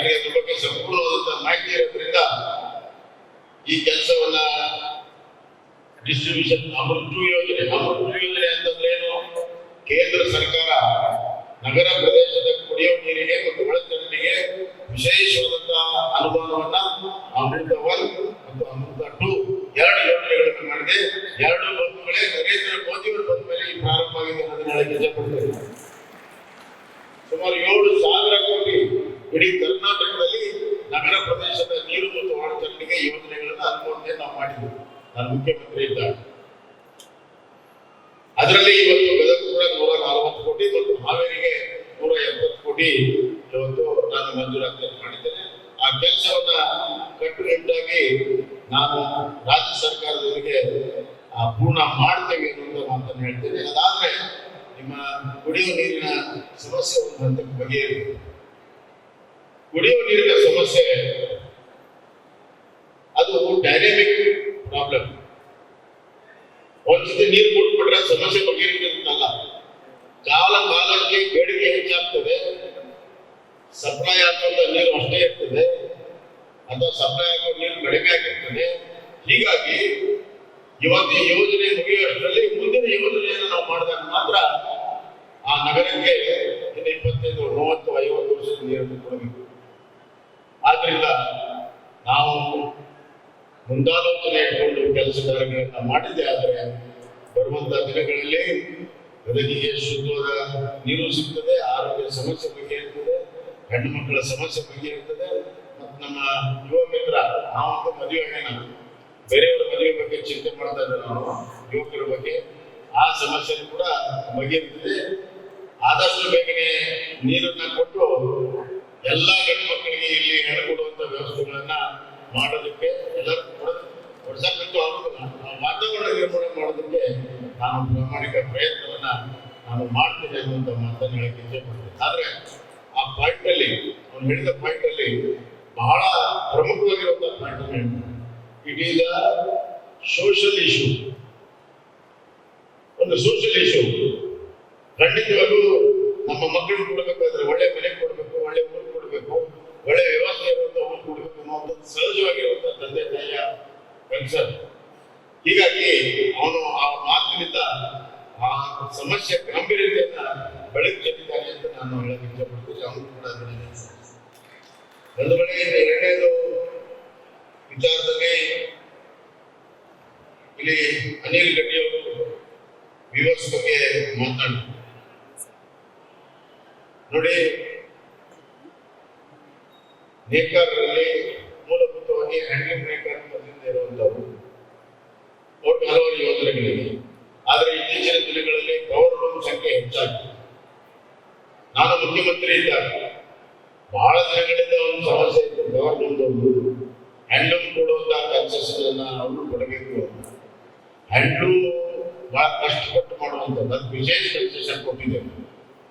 ನನಗೆ ಅದ್ರ ಬಗ್ಗೆ ಸಂಪೂರ್ಣವಾದಂತಹ ಮಾಹಿತಿ ಇರೋದ್ರಿಂದ ಈ ಕೆಲಸವನ್ನ ಡಿಸ್ಟ್ರಿಬ್ಯೂಷನ್ ಅಮೃತ ಯೋಜನೆ ಅಂತಂದ್ರೆ ಏನು? ಕೇಂದ್ರ ಸರ್ಕಾರ ನಗರ ಪ್ರದೇಶದ ಕುಡಿಯುವ ನೀರಿಗೆ ಮತ್ತು ಒಳಚರಂಡಿಗೆ ವಿಶೇಷವಾದಂತಹ ಅನುದಾನವನ್ನ ಅಮೃತ 1 ಮತ್ತು ಅಮೃತ 2 ಎರಡು ಯೋಜನೆಗಳನ್ನು ಮಾಡಿದೆ. ಎರಡು ಬಂಧುಗಳೇ ನರೇಂದ್ರ ಮೋದಿ ಅವರು ಬಂದ ಮೇಲೆ ಈ ಪ್ರಾರಂಭ ಆಗಿದೆ ಅನ್ನೋದನ್ನ ಹೇಳಕ್ಕೆ ಇಷ್ಟಪಡ್ತೇನೆ. ಸುಮಾರು 7,000 ಕೋಟಿ ಇಡೀ ಕರ್ನಾಟಕದಲ್ಲಿ ನಗರ ಪ್ರದೇಶದ ನೀರು ಮತ್ತು ಒಳಚರಂಡಿಗೆ ಯೋಜನೆಗಳನ್ನ ಅನುಮೋದನೆ ನಾವು ಮಾಡಿದ್ವಿ. ನಾನು ಮುಖ್ಯಮಂತ್ರಿ ಇದ್ದಾಗ ಅದರಲ್ಲಿ ಇವತ್ತು ಗದಗ ಕೂಡ 140 ಕೋಟಿ ಮತ್ತು ಹಾವೇರಿಗೆ 170 ಕೋಟಿ ಇವತ್ತು ನಾನು ಮಂಜೂರಾತಿ ಮಾಡಿದ್ದೇನೆ. ಆ ಕೆಲಸವನ್ನ ಕಟ್ಟುನಿಟ್ಟಾಗಿ ನಾನು ರಾಜ್ಯ ಸರ್ಕಾರದವರಿಗೆ ಪೂರ್ಣ ಮಾಡ್ತೇವೆ ಅನ್ನುವಂಥ ಮಾತನ್ನು ಹೇಳ್ತೇನೆ. ಅದಾದ್ರೆ ನಿಮ್ಮ ಕುಡಿಯುವ ನೀರಿನ ಸಮಸ್ಯೆ ಒಂದು ಹಂತಕ್ಕೆ ಬಗೆಹರಿಯುತ್ತೆ. ಕುಡಿಯುವ ನೀರಿನ ಸಮಸ್ಯೆ ಅದು ಡೈನಾಮಿಕ್ ಪ್ರಾಬ್ಲಮ್. ಒಂದ್ಸತಿ ನೀರು ಕೊಟ್ಬಿಟ್ರೆ ಸಮಸ್ಯೆ ಬಗೆಹರಿಯುತ್ತಲ್ಲ. ಕಾಲಕ್ಕೆ ಬೇಡಿಕೆ ಹೆಚ್ಚಾಗ್ತದೆ, ಸಪ್ಲೈ ಆಗುವಂತ ನೀರು ಅಷ್ಟೇ ಇರ್ತದೆ ಅಥವಾ ಸಪ್ಲೈ ಆಗುವ ನೀರು ಕಡಿಮೆ ಆಗಿರ್ತದೆ. ಹೀಗಾಗಿ ಇವತ್ತು ಈ ಯೋಜನೆ ಮುಗಿಯುವಷ್ಟರಲ್ಲಿ ಮುಂದಿನ ಯೋಜನೆಯನ್ನು ನಾವು ಮಾಡಿದಾಗ ಮಾತ್ರ ಆ ನಗರಕ್ಕೆ ಇನ್ನು 25, 30, 50 ವರ್ಷದ ನೀರನ್ನು ಕೊಡಬೇಕು. ಆದ್ರಿಂದ ನಾವು ಮುಂದಾಲೋಚನೆ ಇಟ್ಕೊಂಡು ಕೆಲಸ ಕಾರ್ಯಗಳನ್ನ ಮಾಡಿದ್ದೆ ಆದರೆ ಬರುವಂತಹ ದಿನಗಳಲ್ಲಿ ಗದಗಿಗೆ ಶುದ್ಧವಾದ ನೀರು ಸಿಗ್ತದೆ, ಆರೋಗ್ಯ ಸಮಸ್ಯೆ ಬಗ್ಗೆ ಇರ್ತದೆ, ಹೆಣ್ಣು ಮಕ್ಕಳ ಸಮಸ್ಯೆ ಬಗ್ಗೆ ಇರ್ತದೆ. ಮತ್ತು ನಮ್ಮ ಯುವ ಮಿತ್ರ ನಾವಂತೂ ಮದುವೆ ಬೇರೆಯವರ ಮದುವೆ ಬಗ್ಗೆ ಚಿಂತೆ ಮಾಡ್ತಾ ಇದ್ದಾರೆ. ನಾವು ಯುವಕರ ಬಗ್ಗೆ ಆ ಸಮಸ್ಯೆ ಕೂಡ ಬಗೆಹರಿತದೆ. ಆದಷ್ಟು ಬೇಗನೆ ನೀರನ್ನ ಕೊಟ್ಟು ಎಲ್ಲ ಗಂಡು ಮಕ್ಕಳಿಗೆ ಇಲ್ಲಿ ಹೆಣ್ಣು ಕೊಡುವಂತ ವ್ಯವಸ್ಥೆಗಳನ್ನ ಮಾಡೋದಕ್ಕೆ ಎಲ್ಲರೂ ಕೊಡ್ಸಕ್ಕಂತೂ ಆಗುದಿಲ್ಲ. ಆ ವಾತಾವರಣ ನಿರ್ಮಾಣ ಮಾಡೋದಕ್ಕೆ ನಾನು ಪ್ರಾಮಾಣಿಕ ಪ್ರಯತ್ನವನ್ನ ನಾನು ಮಾಡ್ತೇನೆ ಅನ್ನುವಂಥ ಮಾತನ್ನು ಹೇಳಕ್ಕೆ ಇಚ್ಛೆ ಪಡ್ತೇನೆ. ಆದ್ರೆ ಆ ಪಾಯಿಂಟ್ ಅಲ್ಲಿ ಅವ್ನು ಹೇಳಿದ ಪಾಯಿಂಟ್ ಅಲ್ಲಿ ಬಹಳ ಪ್ರಮುಖವಾಗಿರುವಂತಹ ಪಾಯಿಂಟ್ ಅನ್ನು ಹೇಳ್ತಾರೆ. It is a social issue. ಒಂದು ಸೋಷಿಯಲ್ ಇಶ್ಯೂ. ಖಂಡಿತವಾಗೂ ನಮ್ಮ ಮಕ್ಕಳು ಕೊಡಬೇಕಾದ್ರೆ ಒಳ್ಳೆ ಮನೆ ಕೊಡಬೇಕು, ಒಳ್ಳೆ ಊರು ಕೊಡಬೇಕು, ಒಳ್ಳೆ ವ್ಯವಸ್ಥೆ ಇರುವಂತ ಊರು ಕೊಡಬೇಕು ಅನ್ನುವಂಥದ್ದು ಸಹಜವಾಗಿರುವಂತಹ ತಂದೆ ತಾಯಿಯ ಕನ್ಸರ್ನ್. ಹೀಗಾಗಿ ಅವನು ಆ ಮಾತಿನಿಂದ ಆ ಸಮಸ್ಯೆ ಗಂಭೀರತೆಯನ್ನ ಬೆಳಕು ಚೆಲ್ಲಿದ್ದಾನೆ ಅಂತ ನಾನು ಹೇಳಕ್ಕೆ ಇಷ್ಟಪಡ್ತೀನಿ. ಅವನು ಕೂಡ ಒಂದು ಕಡೆ ಎರಡನೇದು ವಿಚಾರದಲ್ಲಿ ಇಲ್ಲಿ ಅನಿಲ್ ಗಡ್ಡಿ ಅವರು ವಿವರ್ಸ್ ಬಗ್ಗೆ ಮಾತನಾಡಿದ್ರು. ನೋಡಿ, ನೇಕಾರರಲ್ಲಿ ಮೂಲಭೂತವಾಗಿ ಹ್ಯಾಂಡ್ಲೂಮ್ ನೇಕಾರ ಮೊದಲಿಂದ ಇರುವಂತವರು ಒಟ್ಟು ಹಲವಾರು ಯೋಜನೆಗಳಿವೆ. ಆದರೆ ಇತ್ತೀಚಿನ ದಿನಗಳಲ್ಲಿ ಪವರ್ ಲೂಮ್ ಸಂಖ್ಯೆ ಹೆಚ್ಚಾಗಿದೆ. ನಾನು ಮುಖ್ಯಮಂತ್ರಿ ಇದ್ದಾಗ ಬಹಳ ದಿನಗಳಿಂದ ಒಂದು ಸಮಸ್ಯೆ ಇತ್ತು. ಪವರ್ ಲೂಮ್ ಹ್ಯಾಂಡ್ಲೂಮ್ ಕೊಡುವಂತಹ ಕನ್ಸೆಷನ್ ಅನ್ನ ಅವರು ಕೊಡಬೇಕು ಅಂತ. ಹ್ಯಾಂಡ್ಲೂಮ್ ಬಹಳ ಕಷ್ಟಪಟ್ಟು ಮಾಡುವಂಥದ್ದು, ಅದಕ್ಕೆ ವಿಶೇಷ ಕನ್ಸೆಷನ್ ಕೊಟ್ಟಿದ್ದೇವೆ.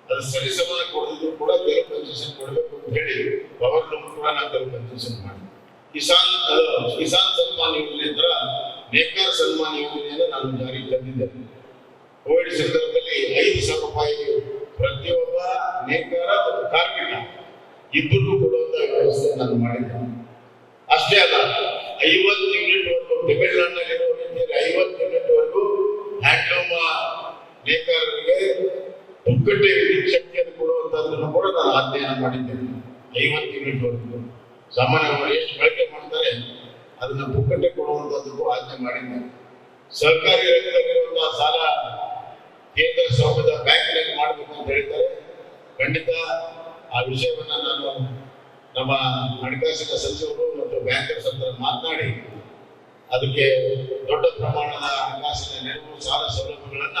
ಅದು ಸರಿಸಮನ ಕೊಡದಿದ್ರು ಕೂಡ ಕೆಲವು ಕನ್ಸೆಷನ್ ಕೊಡಬೇಕು ಅಂತ ಹೇಳಿ ಪವರ್ ಲೂಮ್ ಕೂಡ ನಾನು ಕೆಲವು ಕನ್ಸೆಷನ್ ಮಾಡಿ ಕಿಸಾನ್ ಸನ್ಮಾನ್ ಯೋಜನೆ ತರ ನೇಕಾರ್ ಸನ್ಮಾನ್ ಯೋಜನೆಯನ್ನು ನಾನು ಜಾರಿಗೆ ತಂದಿದ್ದೇನೆ. ಕೋವಿಡ್ ಸಂದರ್ಭದಲ್ಲಿ 5,000 ರೂಪಾಯಿ ಪ್ರತಿಯೊಬ್ಬ ನೇಕಾರ ಮತ್ತು ಕಾರ್ಮಿಕ ಇಬ್ಬರಿಗೂ ಕೊಡುವಂತಹ ವ್ಯವಸ್ಥೆ ನಾನು ಮಾಡಿದ್ದೇನೆ. ಅಷ್ಟೇ ಅಲ್ಲ, 50 ಯೂನಿಟ್ ವರೆಗೂ ತಮಿಳುನಾಡಿನಲ್ಲಿರುವ ರೀತಿಯಲ್ಲಿ 50 ಯೂನಿಟ್ ವರೆಗೂ ಹ್ಯಾಂಡ್ಲೂಮ್ ನೇಕಾರರಿಗೆ ಪುಕ್ಕಟ್ಟೆ ವಿದ್ಯುತ್ ಶಕ್ತಿಯನ್ನು ಕೊಡುವಂತಹದ್ದನ್ನು ಕೂಡ ನಾನು ಅಧ್ಯಯನ ಮಾಡಿದ್ದೇನೆ. 50 ಯೂನಿಟ್ ವರೆಗೂ ಸಾಮಾನ್ಯವಾಗಿ ಎಷ್ಟು ಬಳಕೆ ಮಾಡ್ತಾರೆ ಅದನ್ನ ಪುಕ್ಕಟ್ಟೆ ಕೊಡುವಂತಹದ್ದಕ್ಕೂ ಆಜ್ಞೆ ಮಾಡಿದ್ದೇನೆ. ಸರ್ಕಾರಿ ರಂಗದಲ್ಲಿರುವಂತಹ ಸಾಲ ಕೇಂದ್ರ ಸ್ವಾಮ್ಯದ ಬ್ಯಾಂಕ್ನಲ್ಲಿ ಮಾಡಬೇಕು ಅಂತ ಹೇಳ್ತಾರೆ. ಖಂಡಿತ ಆ ವಿಷಯವನ್ನ ನಾನು ನಮ್ಮ ಹಣಕಾಸಿನ ಸಚಿವರು ಮತ್ತು ಬ್ಯಾಂಕರ್ಸ್ ಹತ್ರ ಮಾತನಾಡಿ ಅದಕ್ಕೆ ದೊಡ್ಡ ಪ್ರಮಾಣದ ಹಣಕಾಸಿನ ನೆರವು, ಸಾಲ ಸೌಲಭ್ಯಗಳನ್ನ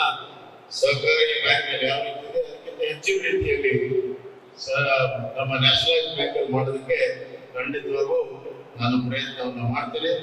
ಸಹಕಾರಿ ಬ್ಯಾಂಕ್ನಲ್ಲಿ ಯಾವ ರೀತಿ ಇದೆ ಅದಕ್ಕಿಂತ ಹೆಚ್ಚಿನ ರೀತಿಯಲ್ಲಿ ನಮ್ಮ ನ್ಯಾಷನಲೈಸ್ ಬ್ಯಾಂಕ್ ಅಲ್ಲಿ ಮಾಡೋದಕ್ಕೆ ಖಂಡಿತವಾಗೂ ನಾನು ಪ್ರಯತ್ನವನ್ನು ಮಾಡ್ತೇನೆ.